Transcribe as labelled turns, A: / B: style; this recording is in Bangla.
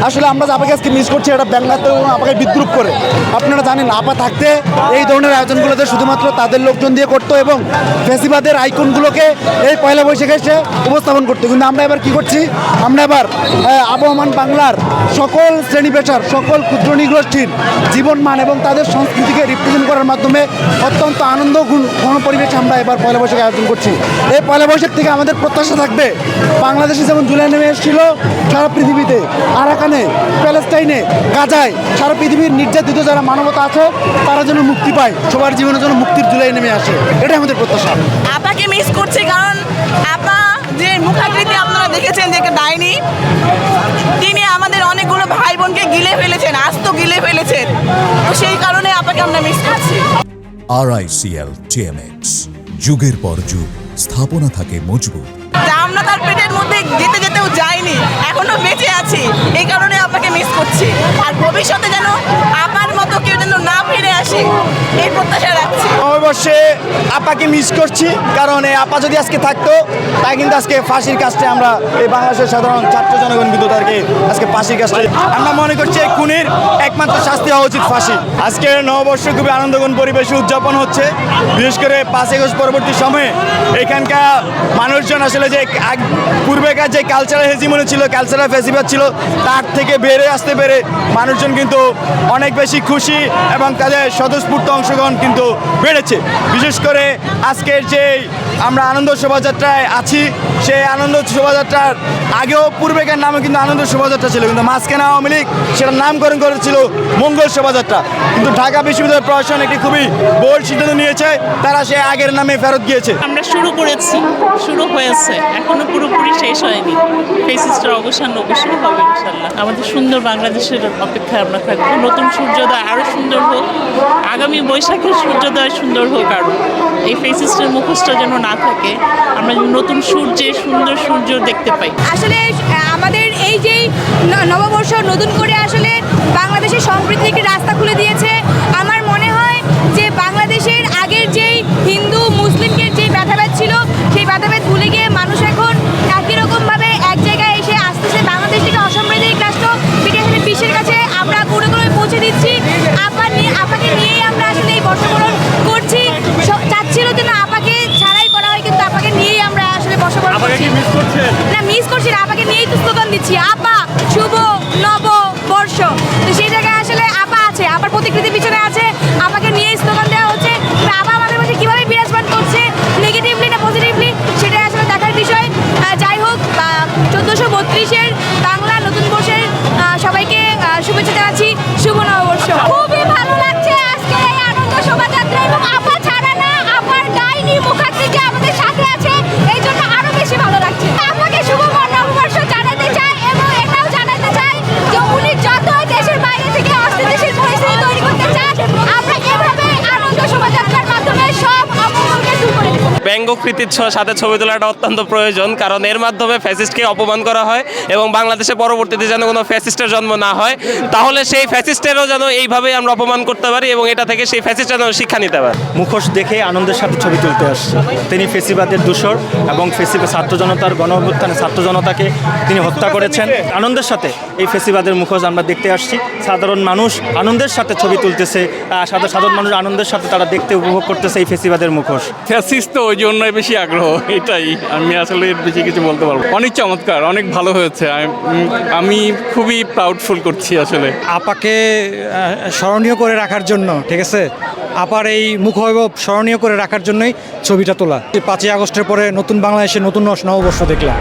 A: আসলে আমরা আপাকে আজকে মিস করছি, এটা বাংলাতে আপাকে বিদ্রুপ করে। আপনারা জানেন আপা থাকতে এই ধরনের আয়োজনগুলোতে শুধুমাত্র তাদের লোকজন দিয়ে করতো এবং ফেসিবাদের আইকনগুলোকে এই পয়লা বৈশাখে এসে উপস্থাপন করতো। কিন্তু আমরা এবার কি করছি, আমরা এবার আবহমান বাংলার সকল শ্রেণী পেশার সকল ক্ষুদ্র নৃগোষ্ঠীর জীবনমান এবং তাদের সংস্কৃতিকে রিপ্রেজেন্ট করার মাধ্যমে অত্যন্ত আনন্দ ঘন পরিবেশে আমরা এবার পয়লা বৈশাখ আয়োজন করছি। এই পয়লা বৈশাখ থেকে আমাদের প্রত্যাশা থাকবে বাংলাদেশে যেমন জুলাই নেমে এসেছিল, সারা পৃথিবীতে আরাকানে, প্যালেস্টাইনে, গাজায় সারা পৃথিবীর নির্যাতিত যারা মানবতা আছে তারা যেন মুক্তি পায়, সবার জীবনের জন্য মুক্তির জুলাই নেমে আসে, এটাই আমাদের প্রত্যাশা।
B: আপাকে মিস করছি কারণ আপা যে মুখাকৃতি আপনারা দেখেছেন যে একটা ডাইনি, তিনি আমাদের অনেকগুলো ভাই বোনকে গিলে ফেলেছেন, আস্ত গিলে ফেলেছেন। তো সেই কারণে আপাকে আমরা মিস করছি।
C: RICL TMX, যুগের পর যুগ স্থাপনা থাকে মজবুত।
B: যা আমরা তার পেটের মধ্যে যেতে যেতেও যাইনি, এখনো বেঁচে আছি, এই কারণে আপনাকে মিস করছি। আর ভবিষ্যতে যেন আপার মতো কেউ যেন না ফিরে আসে, এই প্রত্যাশা রাখছি।
D: অবশ্যই আপাকে মিস করছি, কারণ এই আপা যদি আজকে থাকতো তাই কিন্তু আজকে ফাঁসির কাজটা আমরা এই বাংলাদেশের সাধারণ ছাত্র জনগণ কিন্তু তাদেরকে আজকে ফাঁসির কাজটা আমরা মনে করছি এই খুনের একমাত্র শাস্তি হওয়া উচিত ফাঁসি। আজকে নববর্ষ খুবই আনন্দঘন পরিবেশে উদযাপন হচ্ছে, বিশেষ করে 5 আগস্ট পরবর্তী সময়ে এখানকার মানুষজন আসলে যে পূর্বেকার যে কালচারাল হেজিমনি ছিল, কালচারাল ফেস্টিভ্যাল ছিল, তার থেকে বেড়ে আসতে পেরে মানুষজন কিন্তু অনেক বেশি খুশি এবং তাদের স্বতঃস্ফূর্ত অংশগ্রহণ কিন্তু বেড়েছে। বিশেষ করে আজকের যে আমরা আনন্দ শোভাযাত্রায় আছি, সেই আনন্দ শোভাযাত্রার আগেও পূর্বেকার নামে কিন্তু আনন্দ শোভাযাত্রা ছিল, কিন্তু মাঝখানে আওয়ামী লীগ সেটার নামকরণ করেছিল মঙ্গল শোভাযাত্রা। কিন্তু ঢাকা বিশ্ববিদ্যালয় প্রশাসন একটি খুবই বোল্ড সিদ্ধান্ত নিয়েছে, তারা সে আগের নামে ফেরত গিয়েছে।
E: আমরা শুরু করেছি, শুরু হয়েছে, এখনো পুরোপুরি শেষ হয়নি। ফেসিস্টের অবসান অবশ্যই হবে ইনশাল্লাহ। আমাদের সুন্দর বাংলাদেশের অপেক্ষায় আমরা থাকবো। নতুন সূর্যোদয় আরও সুন্দর হোক, আগামী বৈশাখের সূর্যোদয় সুন্দর হোক আরও। এই ফেসিস্টের মুখোশটা যেন না থাকে, আমরা নতুন সূর্যে সুন্দর সূর্য দেখতে পাই।
F: আসলে আমাদের এই যে নববর্ষ নতুন করে আসলে বাংলাদেশের সম্প্রীতির একটি রাস্তা খুলে দিয়েছে। আমার মনে হয় যে বাংলাদেশের আগের যেই হিন্দু মুসলিমকে যে ভেদাভেদ ছিল, সেই ভেদাভেদ ভুলে গিয়ে মানুষ এখন একই রকমভাবে এক জায়গায় এসে আসতেছে। বাংলাদেশটিকে অসাম্প্রদায়িক রাষ্ট্র আসলে বিশ্বের কাছে আমরা করে পৌঁছে দিচ্ছি। আপাকে নিয়েই আমরা আসলে এই বর্ষবরণ করছি। চাচ্ছিল যে না আপাকে ছাড়াই করা হয়, কিন্তু আপাকে নিয়েই আমরা আসলে বর্ষবরণ করছি। না মিস করছি না, আপাকে নিয়েই তো স্লোগান দিচ্ছি, আপা শুভ নববর্ষ। তো সেই জায়গায় আসলে আপা আছে, আপার প্রতিকৃতির পিছনে আছে, আপাকে নিয়েই স্লোগান দেওয়া হচ্ছে। আপা আমাদের মধ্যে কীভাবে বিরাজমান করছে, নেগেটিভলি না পজিটিভলি, সেটা আসলে দেখার বিষয়। যাই হোক, 1432-এর বাংলা নতুন বর্ষের সবাইকে শুভেচ্ছা জানাচ্ছি, শুভ নববর্ষ। খুবই ভালো লাগছে আজকে এই আনন্দ শোভাযাত্রা, এবং আপা ছাড়া না, আপার ডাইনি মুখাকৃতি আমাদের সাথে আছে, এই জন্য আরো বেশি ভালো লাগছে। আপনাকে শুভ নববর্ষ জানাতে চাই এবং এটাও জানাতে চাই যে উনি যতই দেশের বাইরে থেকে অস্থিতিশীল পরিস্থিতি তৈরি করতে চান, আমরা এভাবে আনন্দ শোভাযাত্রার মাধ্যমে সব অপমানকে দূর করে দেব।
G: ব্যঙ্গকৃতির সাথে ছবি তোলাটা অত্যন্ত প্রয়োজন, কারণ এর মাধ্যমে ফ্যাসিস্টকে অপমান করা হয় এবং বাংলাদেশে পরবর্তীতে যেন কোনো ফ্যাসিস্টের জন্ম না হয়, তাহলে সেই ফ্যাসিস্টেরও যেন এইভাবেই আমরা অপমান করতে পারি এবং এটা থেকে সেই ফ্যাসিস্ট যেন শিক্ষা নিতে পারে।
D: মুখোশ দেখে আনন্দের সাথে ছবি তুলতে আসছে। তিনি ফেসিবাদের দূষর এবং ছাত্র জনতার গণ অভ্যুত্থানে ছাত্র জনতাকে তিনি হত্যা করেছেন। আনন্দের সাথে এই ফেসিবাদের মুখোশ আমরা দেখতে আসছি। সাধারণ মানুষ আনন্দের সাথে ছবি তুলতেছে, সাধারণ মানুষ আনন্দের সাথে তারা দেখতে উপভোগ করতেছে এই ফেসিবাদের মুখোশ।
H: ফ্যাসিস্ট তো ওই জন্যই বেশি আগ্রহ, এটাই আমি আসলে বেশি কিছু বলতে পারবো। অনেক চমৎকার, অনেক ভালো হয়েছে, আমি খুবই প্রাউডফুল করছি আসলে।
I: আপাকে স্মরণীয় করে রাখার জন্য, ঠিক আছে, আপার এই মুখবৈভব স্মরণীয় করে রাখার জন্যই ছবিটা তোলা। 5ই আগস্টের পরে নতুন বাংলাদেশে নতুন নববর্ষ দেখলাম।